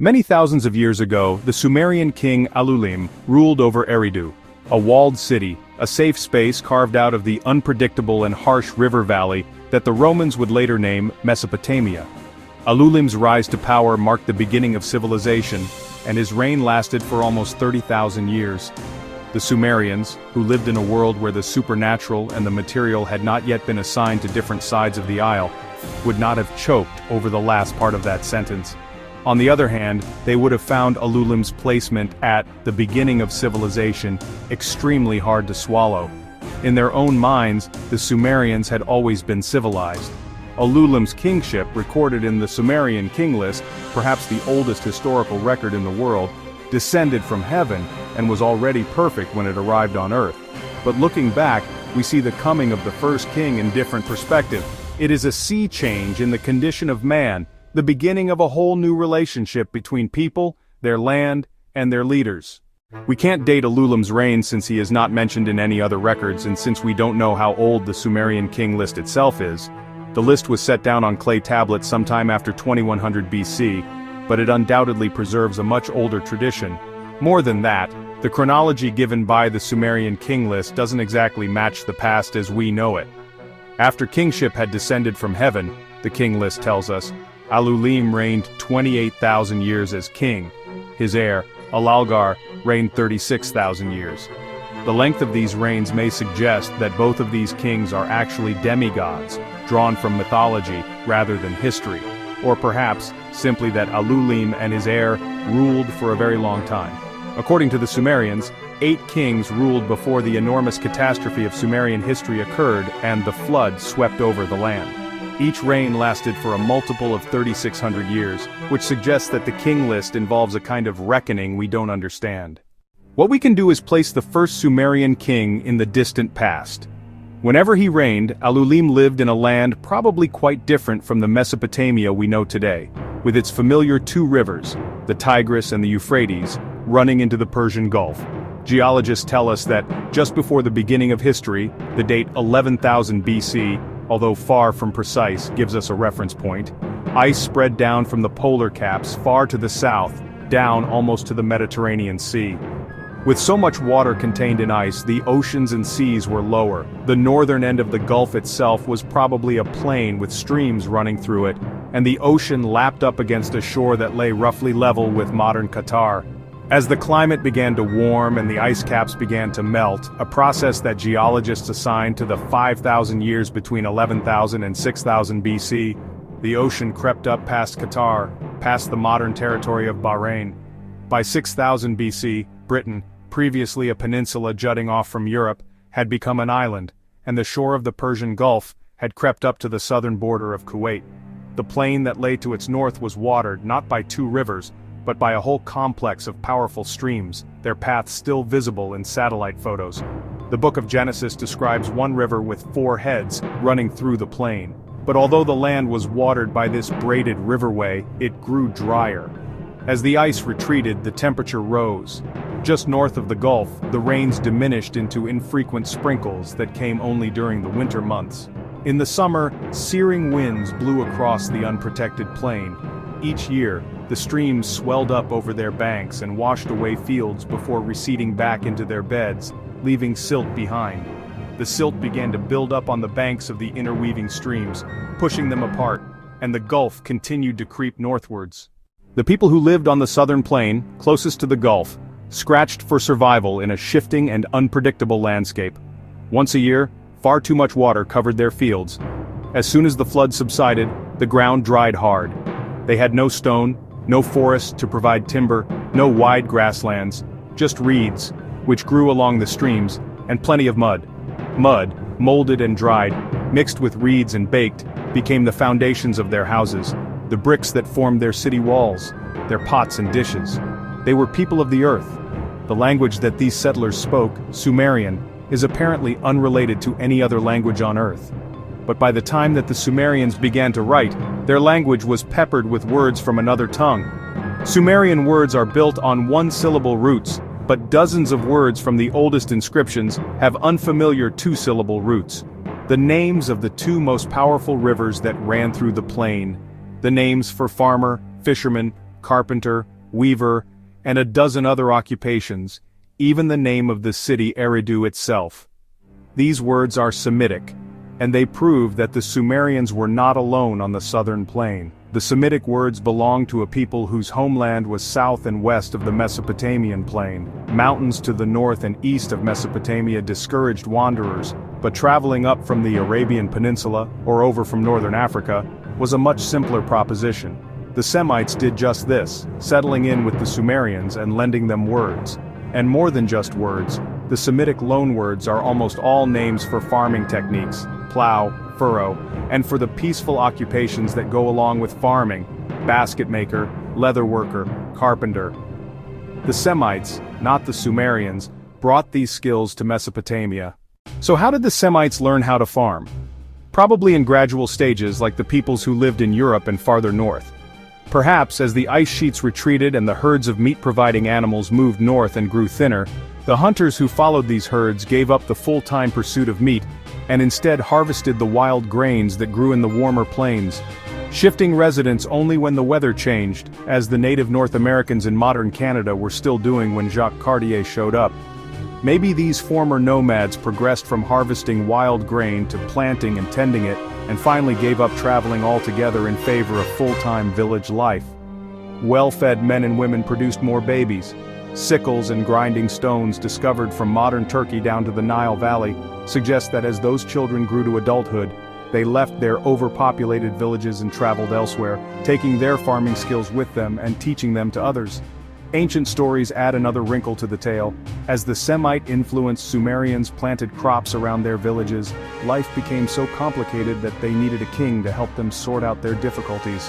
Many thousands of years ago, the Sumerian king Alulim ruled over Eridu, a walled city, a safe space carved out of the unpredictable and harsh river valley that the Romans would later name Mesopotamia. Alulim's rise to power marked the beginning of civilization, and his reign lasted for almost 30,000 years. The Sumerians, who lived in a world where the supernatural and the material had not yet been assigned to different sides of the aisle, would not have choked over the last part of that sentence. On the other hand, they would have found Alulim's placement at the beginning of civilization extremely hard to swallow. In their own minds, the Sumerians had always been civilized. Alulim's kingship, recorded in the Sumerian king list, perhaps the oldest historical record in the world, descended from heaven and was already perfect when it arrived on earth. But looking back, we see the coming of the first king in different perspective. It is a sea change in the condition of man, the beginning of a whole new relationship between people, their land, and their leaders. We can't date Alulim's reign since he is not mentioned in any other records, and since we don't know how old the Sumerian king list itself is. The list was set down on clay tablets sometime after 2100 BC, but it undoubtedly preserves a much older tradition. More than that, the chronology given by the Sumerian king list doesn't exactly match the past as we know it. After kingship had descended from heaven, the king list tells us, Alulim reigned 28,000 years as king. His heir, Alalgar, reigned 36,000 years. The length of these reigns may suggest that both of these kings are actually demigods, drawn from mythology rather than history, or perhaps simply that Alulim and his heir ruled for a very long time. According to the Sumerians, 8 kings ruled before the enormous catastrophe of Sumerian history occurred and the flood swept over the land. Each reign lasted for a multiple of 3,600 years, which suggests that the king list involves a kind of reckoning we don't understand. What we can do is place the first Sumerian king in the distant past. Whenever he reigned, Alulim lived in a land probably quite different from the Mesopotamia we know today, with its familiar 2 rivers, the Tigris and the Euphrates, running into the Persian Gulf. Geologists tell us that, just before the beginning of history, the date 11,000 BC, although far from precise, gives us a reference point, ice spread down from the polar caps far to the south, down almost to the Mediterranean Sea. With so much water contained in ice, the oceans and seas were lower. The northern end of the Gulf itself was probably a plain with streams running through it, and the ocean lapped up against a shore that lay roughly level with modern Qatar. As the climate began to warm and the ice caps began to melt, a process that geologists assign to the 5,000 years between 11,000 and 6,000 BC, the ocean crept up past Qatar, past the modern territory of Bahrain. By 6,000 BC, Britain, previously a peninsula jutting off from Europe, had become an island, and the shore of the Persian Gulf had crept up to the southern border of Kuwait. The plain that lay to its north was watered not by 2 rivers, but by a whole complex of powerful streams, their paths still visible in satellite photos. The book of Genesis describes one river with 4 heads running through the plain. But although the land was watered by this braided riverway, it grew drier. As the ice retreated, the temperature rose. Just north of the Gulf, the rains diminished into infrequent sprinkles that came only during the winter months. In the summer, searing winds blew across the unprotected plain. Each year, the streams swelled up over their banks and washed away fields before receding back into their beds, leaving silt behind. The silt began to build up on the banks of the interweaving streams, pushing them apart, and the Gulf continued to creep northwards. The people who lived on the southern plain, closest to the Gulf, scratched for survival in a shifting and unpredictable landscape. Once a year, far too much water covered their fields. As soon as the flood subsided, the ground dried hard. They had no stone, no forests to provide timber, no wide grasslands, just reeds, which grew along the streams, and plenty of mud. Mud, molded and dried, mixed with reeds and baked, became the foundations of their houses, the bricks that formed their city walls, their pots and dishes. They were people of the earth. The language that these settlers spoke, Sumerian, is apparently unrelated to any other language on earth. But by the time that the Sumerians began to write, their language was peppered with words from another tongue. Sumerian words are built on 1-syllable roots, but dozens of words from the oldest inscriptions have unfamiliar 2-syllable roots. The names of the 2 most powerful rivers that ran through the plain, the names for farmer, fisherman, carpenter, weaver, and a dozen other occupations, even the name of the city Eridu itself. These words are Semitic, and they prove that the Sumerians were not alone on the southern plain. The Semitic words belong to a people whose homeland was south and west of the Mesopotamian plain. Mountains to the north and east of Mesopotamia discouraged wanderers, but traveling up from the Arabian Peninsula, or over from northern Africa, was a much simpler proposition. The Semites did just this, settling in with the Sumerians and lending them words. And more than just words, the Semitic loanwords are almost all names for farming techniques, plow, furrow, and for the peaceful occupations that go along with farming, basket maker, leather worker, carpenter. The Semites, not the Sumerians, brought these skills to Mesopotamia. So how did the Semites learn how to farm? Probably in gradual stages like the peoples who lived in Europe and farther north. Perhaps as the ice sheets retreated and the herds of meat-providing animals moved north and grew thinner, the hunters who followed these herds gave up the full-time pursuit of meat and instead harvested the wild grains that grew in the warmer plains, shifting residence only when the weather changed, as the native North Americans in modern Canada were still doing when Jacques Cartier showed up. Maybe these former nomads progressed from harvesting wild grain to planting and tending it, and finally gave up traveling altogether in favor of full-time village life. Well-fed men and women produced more babies. Sickles and grinding stones discovered from modern Turkey down to the Nile Valley suggest that as those children grew to adulthood, they left their overpopulated villages and traveled elsewhere, taking their farming skills with them and teaching them to others. Ancient stories add another wrinkle to the tale. As the Semite-influenced Sumerians planted crops around their villages, life became so complicated that they needed a king to help them sort out their difficulties.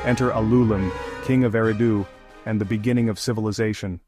Enter Alulim, king of Eridu, and the beginning of civilization.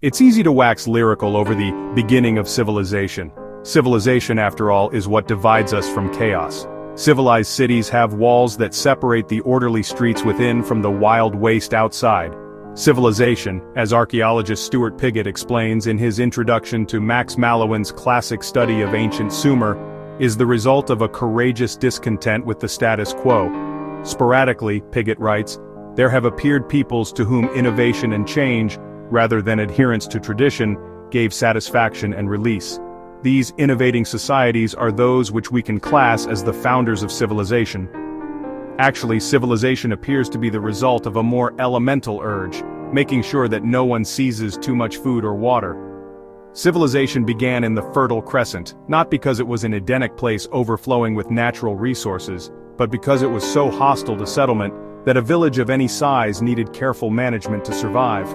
It's easy to wax lyrical over the beginning of civilization. Civilization, after all, is what divides us from chaos. Civilized cities have walls that separate the orderly streets within from the wild waste outside. Civilization, as archaeologist Stuart Piggott explains in his introduction to Max Mallowan's classic study of ancient Sumer, is the result of a courageous discontent with the status quo. Sporadically, Piggott writes, there have appeared peoples to whom innovation and change, rather than adherence to tradition, gave satisfaction and release. These innovating societies are those which we can class as the founders of civilization. Actually, civilization appears to be the result of a more elemental urge, making sure that no one seizes too much food or water. Civilization began in the Fertile Crescent, not because it was an Edenic place overflowing with natural resources, but because it was so hostile to settlement that a village of any size needed careful management to survive.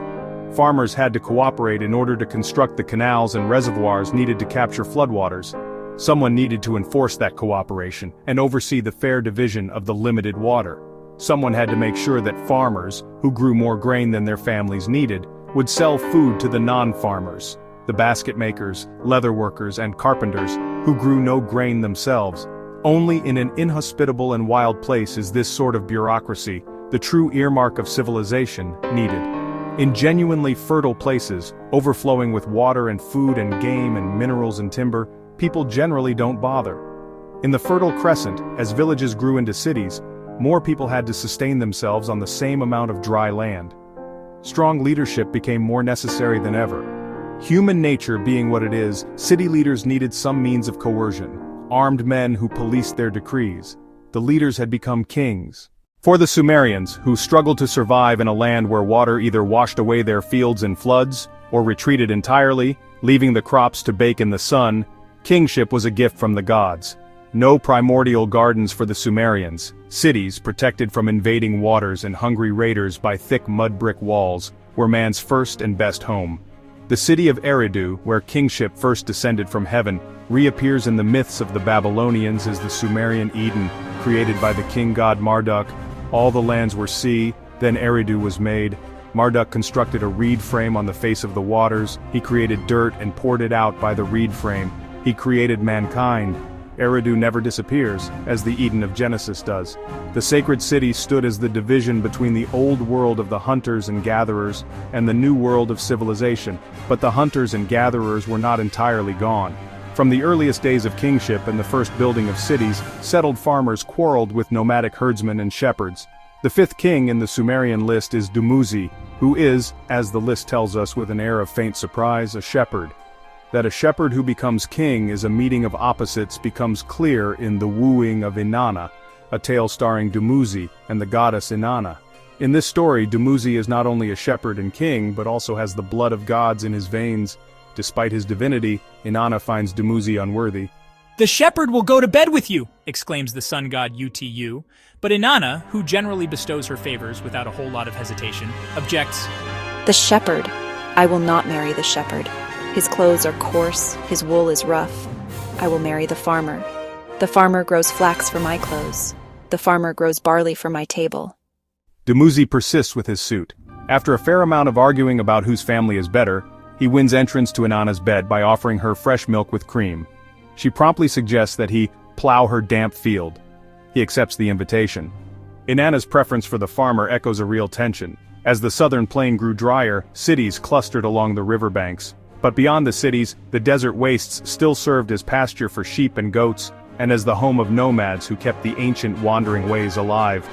Farmers had to cooperate in order to construct the canals and reservoirs needed to capture floodwaters. Someone needed to enforce that cooperation and oversee the fair division of the limited water. Someone had to make sure that farmers, who grew more grain than their families needed, would sell food to the non-farmers, the basket makers, leather workers, and carpenters, who grew no grain themselves. Only in an inhospitable and wild place is this sort of bureaucracy, the true earmark of civilization, needed. In genuinely fertile places, overflowing with water and food and game and minerals and timber, people generally don't bother. In the Fertile Crescent, as villages grew into cities, more people had to sustain themselves on the same amount of dry land. Strong leadership became more necessary than ever. Human nature being what it is, city leaders needed some means of coercion, armed men who policed their decrees. The leaders had become kings. For the Sumerians, who struggled to survive in a land where water either washed away their fields in floods, or retreated entirely, leaving the crops to bake in the sun, kingship was a gift from the gods. No primordial gardens for the Sumerians. Cities, protected from invading waters and hungry raiders by thick mud brick walls, were man's first and best home. The city of Eridu, where kingship first descended from heaven, reappears in the myths of the Babylonians as the Sumerian Eden, created by the king god Marduk. All the lands were sea, then Eridu was made. Marduk constructed a reed frame on the face of the waters. He created dirt and poured it out by the reed frame. He created mankind. Eridu never disappears, as the Eden of Genesis does. The sacred city stood as the division between the old world of the hunters and gatherers and the new world of civilization, but the hunters and gatherers were not entirely gone. From the earliest days of kingship and the first building of cities, settled farmers quarreled with nomadic herdsmen and shepherds. The fifth king in the Sumerian list is Dumuzi, who is, as the list tells us with an air of faint surprise, a shepherd. That a shepherd who becomes king is a meeting of opposites becomes clear in The Wooing of Inanna, a tale starring Dumuzi and the goddess Inanna. In this story, Dumuzi is not only a shepherd and king, but also has the blood of gods in his veins. Despite his divinity, Inanna finds Dumuzi unworthy. "The shepherd will go to bed with you," exclaims the sun god Utu, but Inanna, who generally bestows her favors without a whole lot of hesitation, objects. "The shepherd. I will not marry the shepherd. His clothes are coarse, his wool is rough. I will marry the farmer. The farmer grows flax for my clothes. The farmer grows barley for my table." Dumuzi persists with his suit. After a fair amount of arguing about whose family is better, he wins entrance to Inanna's bed by offering her fresh milk with cream. She promptly suggests that he plow her damp field. He accepts the invitation. Inanna's preference for the farmer echoes a real tension. As the southern plain grew drier, cities clustered along the riverbanks. But beyond the cities, the desert wastes still served as pasture for sheep and goats, and as the home of nomads who kept the ancient wandering ways alive.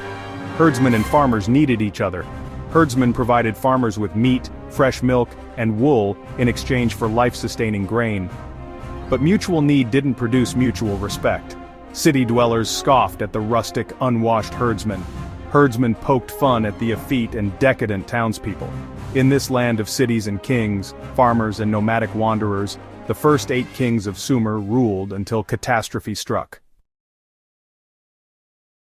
Herdsmen and farmers needed each other. Herdsmen provided farmers with meat, fresh milk, and wool in exchange for life-sustaining grain. But mutual need didn't produce mutual respect. City dwellers scoffed at the rustic, unwashed herdsmen. Herdsmen poked fun at the effete and decadent townspeople. In this land of cities and kings, farmers and nomadic wanderers, the first 8 kings of Sumer ruled until catastrophe struck.